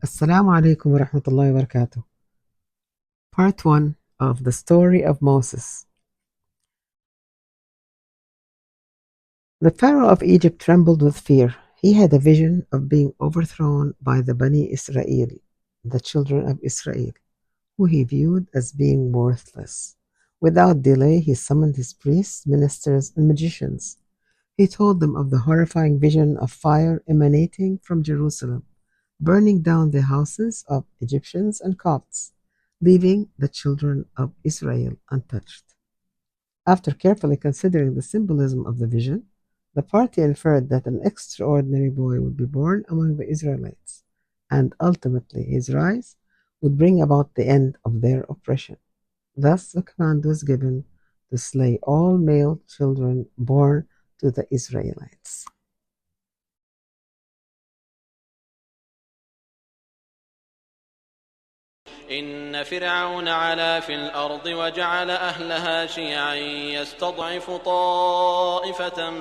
Assalamu alaikum wa rahmatullahi wa barakatuh. Part 1 of the story of Moses. The Pharaoh of Egypt trembled with fear. He had a vision of being overthrown by the Bani Israel, the children of Israel, who he viewed as being worthless. Without delay, he summoned his priests, ministers, and magicians. He told them of the horrifying vision of fire emanating from Jerusalem, burning down the houses of Egyptians and Copts, leaving the children of Israel untouched. After carefully considering the symbolism of the vision, the party inferred that an extraordinary boy would be born among the Israelites, and ultimately his rise would bring about the end of their oppression. Thus, the command was given to slay all male children born to the Israelites. إن فرعون علا في الأرض وجعل أهلها شيعا يستضعف طائفة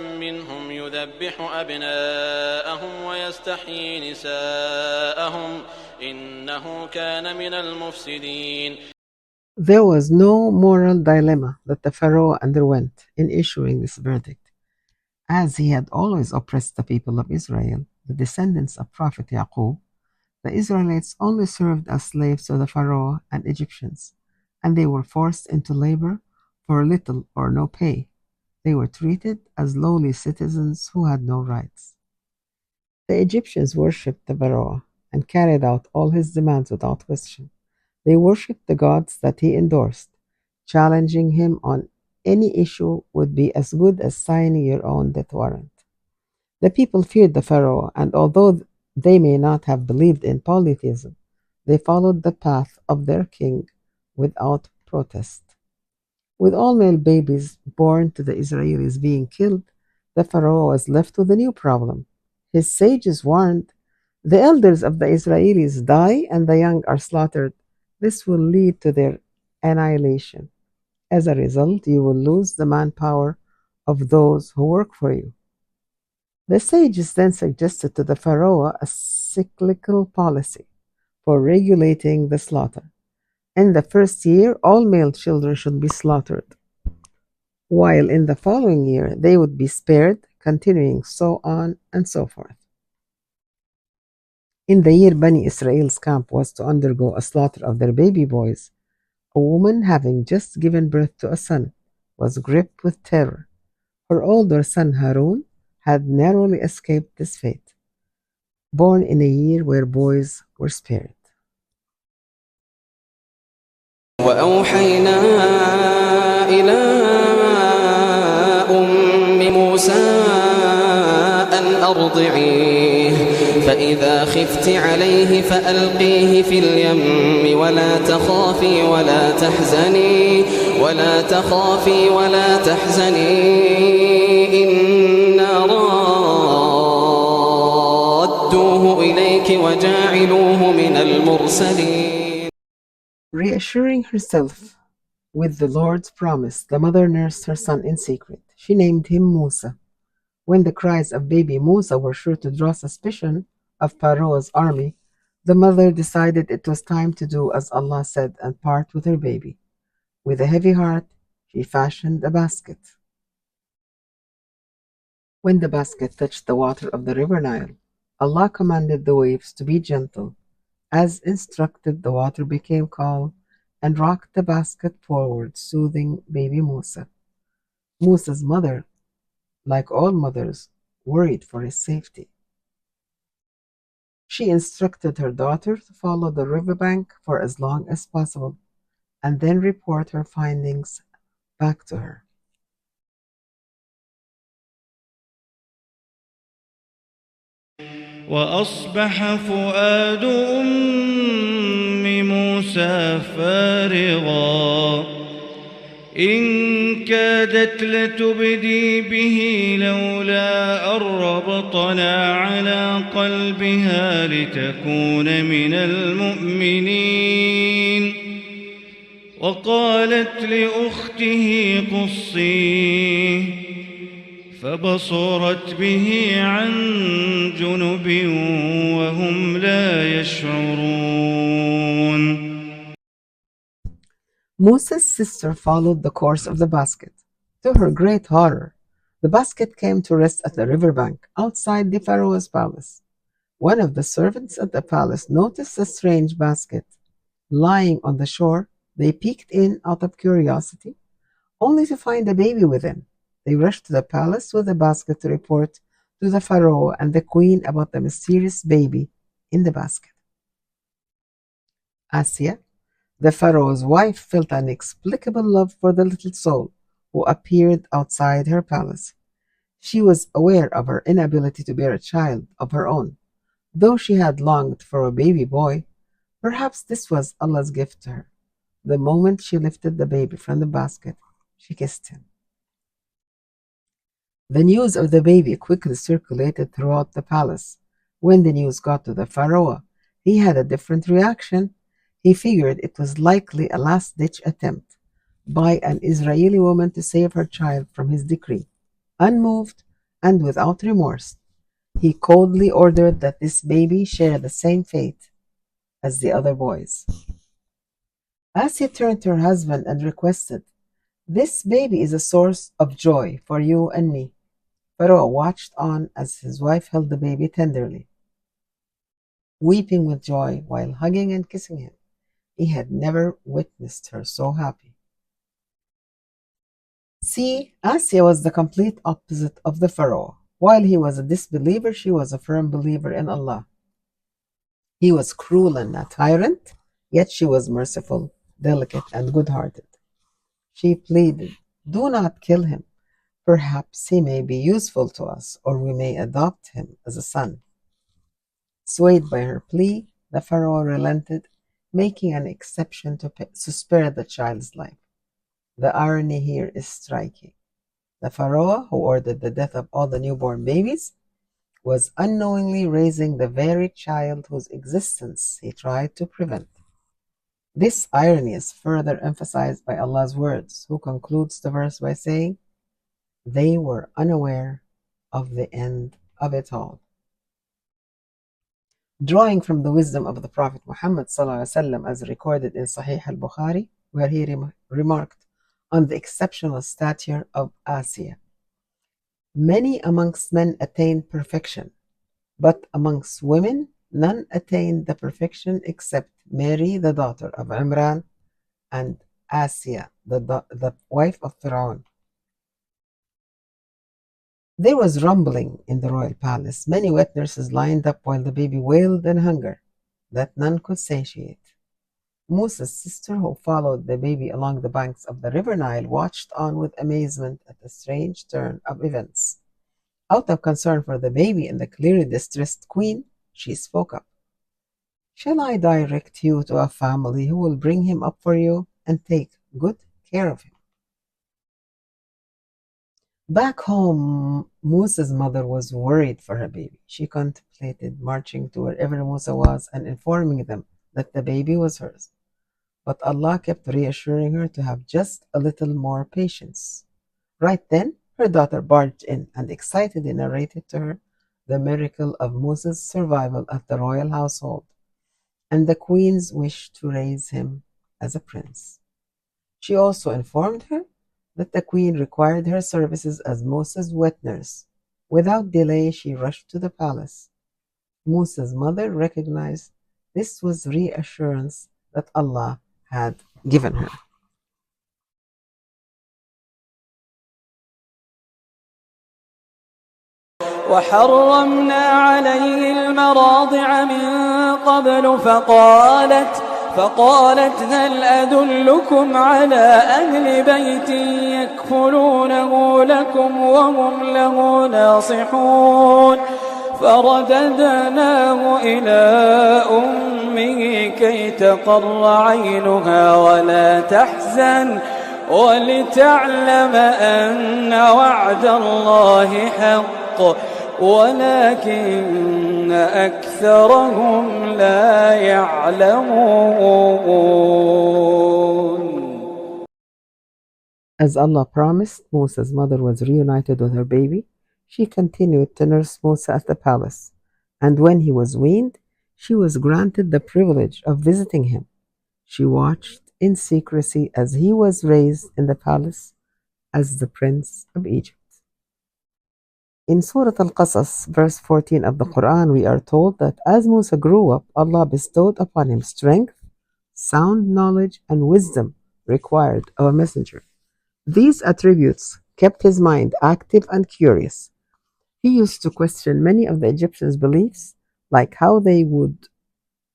منهم يذبح أبناءهم ويستحيي نساءهم إنه كان من المفسدين. There was no moral dilemma that the Pharaoh underwent in issuing this verdict. As he had always oppressed the people of Israel, the descendants of Prophet Yaqub, the Israelites only served as slaves to the Pharaoh and Egyptians, and they were forced into labor for little or no pay. They were treated as lowly citizens who had no rights. The Egyptians worshipped the Pharaoh and carried out all his demands without question. They worshipped the gods that he endorsed. Challenging him on any issue would be as good as signing your own death warrant. The people feared the Pharaoh, and although they may not have believed in polytheism, they followed the path of their king without protest. With all male babies born to the Israelis being killed, the Pharaoh was left with a new problem. His sages warned, the elders of the Israelis die and the young are slaughtered. This will lead to their annihilation. As a result, you will lose the manpower of those who work for you. The sages then suggested to the Pharaoh a cyclical policy for regulating the slaughter. In the first year, all male children should be slaughtered, while in the following year they would be spared, continuing so on and so forth. In the year Bani Israel's camp was to undergo a slaughter of their baby boys, a woman having just given birth to a son was gripped with terror. Her older son Harun had narrowly escaped this fate, born in a year where boys were spared. وأوحينا إلى أم موسى أن أرضعيه فإذا خفت عليه فألقيه في اليم ولا تخافي ولا تحزني إنا رادوه إليك وجاعلوه من المرسلين. Reassuring herself with the Lord's promise, the mother nursed her son in secret. She named him Musa. When the cries of baby Musa were sure to draw suspicion of Pharaoh's army, the mother decided it was time to do as Allah said and part with her baby. With a heavy heart, she fashioned a basket. When the basket touched the water of the river Nile, Allah commanded the waves to be gentle. As instructed, the water became calm and rocked the basket forward, soothing baby Musa. Musa's mother, like all mothers, worried for his safety. She instructed her daughter to follow the riverbank for as long as possible and then report her findings back to her. وأصبح فؤاد أم موسى فارغا إن كادت لتبدي به لولا أن ربطنا على قلبها لتكون من المؤمنين وقالت لأخته قصيه فبصرت به عن جنب وهم لا يشعرون. Moses' sister followed the course of the basket. To her great horror, the basket came to rest at the riverbank outside the Pharaoh's palace. One of the servants at the palace noticed a strange basket lying on the shore. They peeked in out of curiosity, only to find a baby within. They rushed to the palace with the basket to report to the Pharaoh and the queen about the mysterious baby in the basket. Asya, the Pharaoh's wife, felt an inexplicable love for the little soul who appeared outside her palace. She was aware of her inability to bear a child of her own. Though she had longed for a baby boy, perhaps this was Allah's gift to her. The moment she lifted the baby from the basket, she kissed him. The news of the baby quickly circulated throughout the palace. When the news got to the Pharaoh, he had a different reaction. He figured it was likely a last-ditch attempt by an Israeli woman to save her child from his decree. Unmoved and without remorse, he coldly ordered that this baby share the same fate as the other boys. Asya turned to her husband and requested, "This baby is a source of joy for you and me." Pharaoh watched on as his wife held the baby tenderly, weeping with joy while hugging and kissing him. He had never witnessed her so happy. See, Asya was the complete opposite of the Pharaoh. While he was a disbeliever, she was a firm believer in Allah. He was cruel and a tyrant, yet she was merciful, delicate, and good-hearted. She pleaded, "Do not kill him. Perhaps he may be useful to us, or we may adopt him as a son." Swayed by her plea, the Pharaoh relented, making an exception to spare the child's life. The irony here is striking. The Pharaoh, who ordered the death of all the newborn babies, was unknowingly raising the very child whose existence he tried to prevent. This irony is further emphasized by Allah's words, who concludes the verse by saying, "They were unaware of the end of it all." Drawing from the wisdom of the Prophet Muhammad ﷺ as recorded in Sahih al-Bukhari, where he remarked on the exceptional stature of Asya, "Many amongst men attained perfection, but amongst women none attained the perfection except Mary, the daughter of Imran, and Asya, the wife of Pharaoh." There was rumbling in the royal palace. Many wet nurses lined up while the baby wailed in hunger that none could satiate. Musa's sister, who followed the baby along the banks of the river Nile, watched on with amazement at the strange turn of events. Out of concern for the baby and the clearly distressed queen, she spoke up. "Shall I direct you to a family who will bring him up for you and take good care of him?" Back home, Musa's mother was worried for her baby. She contemplated marching to wherever Musa was and informing them that the baby was hers. But Allah kept reassuring her to have just a little more patience. Right then, her daughter barged in and excitedly narrated to her the miracle of Musa's survival at the royal household and the queen's wish to raise him as a prince. She also informed her that the queen required her services as Musa's wet nurse. Without delay, she rushed to the palace. Musa's mother recognized this was reassurance that Allah had given her. وحرمنا عليه المراضع من قبل فقالت هل أدلكم على أهل بيت يكفلونه لكم وهم له ناصحون فرددناه إلى أمه كي تقر عينها ولا تحزن ولتعلم أن وعد الله حق ولكن أكثرهم لا يعلمون. As Allah promised, Musa's mother was reunited with her baby she continued to nurse Musa at the palace, and when he was weaned, she was granted the privilege of visiting him. She watched in secrecy as he was raised in the palace as the prince of Egypt. In Surah Al-Qasas, verse 14 of the Quran, we are told that as Musa grew up, Allah bestowed upon him strength, sound knowledge, and wisdom required of a messenger. These attributes kept his mind active and curious. He used to question many of the Egyptians' beliefs, like how they would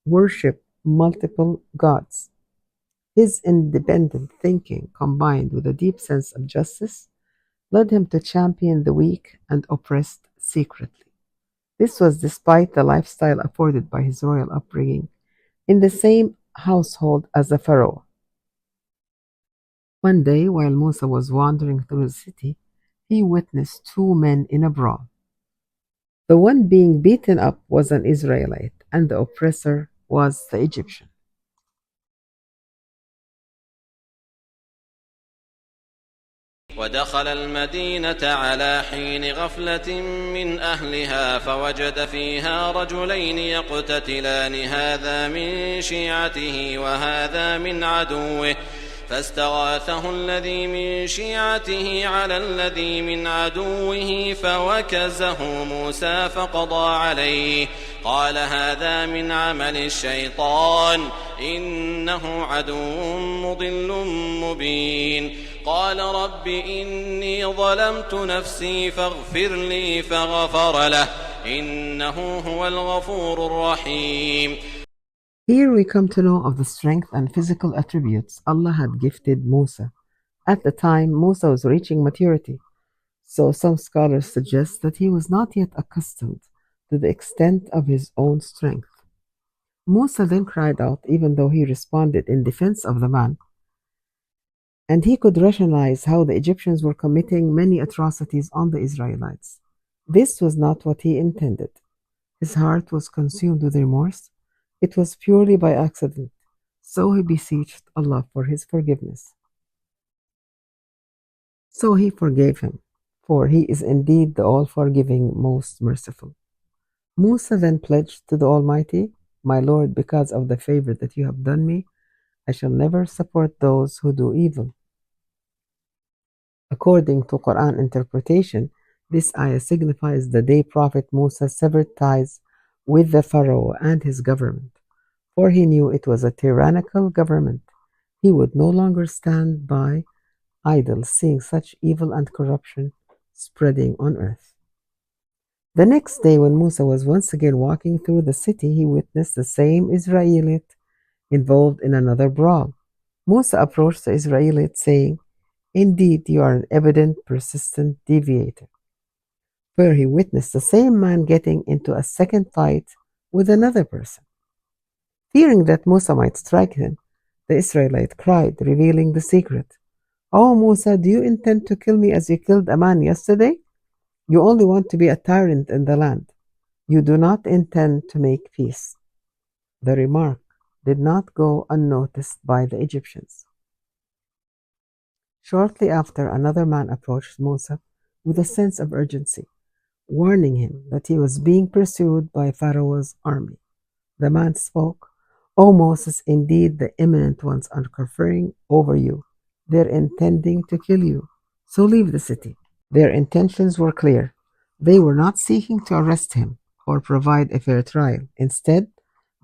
worship multiple gods. His independent thinking, combined with a deep sense of justice, led him to champion the weak and oppressed secretly. This was despite the lifestyle afforded by his royal upbringing in the same household as the pharaoh. One day, while Musa was wandering through the city, he witnessed two men in a brawl. The one being beaten up was an Israelite, and the oppressor was the Egyptian. ودخل المدينة على حين غفلة من أهلها فوجد فيها رجلين يقتتلان هذا من شيعته وهذا من عدوه فاستغاثه الذي من شيعته على الذي من عدوه فوكزه موسى فقضى عليه قال هذا من عمل الشيطان إنه عدو مضل مبين قال رب إني ظلمت نفسي فاغفر لي فغفر له إنه هو الغفور الرحيم. Here we come to know of the strength and physical attributes Allah had gifted Musa. At the time, Musa was reaching maturity, so some scholars suggest that he was not yet accustomed to the extent of his own strength. Musa then cried out, even though he responded in defense of the man, and he could rationalize how the Egyptians were committing many atrocities on the Israelites. This was not what he intended. His heart was consumed with remorse. It was purely by accident, so he beseeched Allah for his forgiveness. So he forgave him, for he is indeed the all-forgiving, most merciful. Musa then pledged to the Almighty, "My Lord, because of the favor that you have done me, I shall never support those who do evil." According to Quran interpretation, this ayah signifies the day Prophet Musa severed ties with the Pharaoh and his government, for he knew it was a tyrannical government. He would no longer stand by idle, seeing such evil and corruption spreading on earth. The next day, when Musa was once again walking through the city, he witnessed the same Israelite involved in another brawl. Musa approached the Israelite, saying, "Indeed, you are an evident, persistent deviator." Where he witnessed the same man getting into a second fight with another person. Fearing that Musa might strike him, the Israelite cried, revealing the secret. "Oh Musa, do you intend to kill me as you killed a man yesterday? You only want to be a tyrant in the land. You do not intend to make peace." The remark did not go unnoticed by the Egyptians. Shortly after, another man approached Musa with a sense of urgency, warning him that he was being pursued by Pharaoh's army. The man spoke, "O Moses, indeed the eminent ones are conferring over you. They're intending to kill you, so leave the city." Their intentions were clear. They were not seeking to arrest him or provide a fair trial. Instead,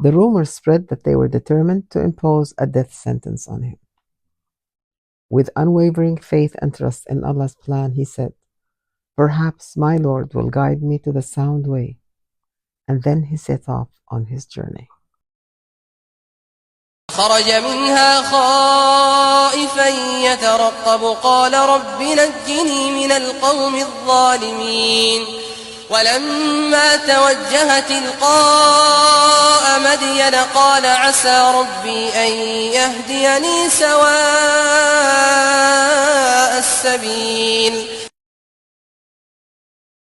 the rumor spread that they were determined to impose a death sentence on him. With unwavering faith and trust in Allah's plan, he said, "Perhaps my Lord will guide me to the sound way." And then he set off on his journey. خرج منها خائفا يترقب قال رب نجني من القوم الظالمين ولما توجه تلقاء مدين قال عسى ربي أن يهديني سواء السبيل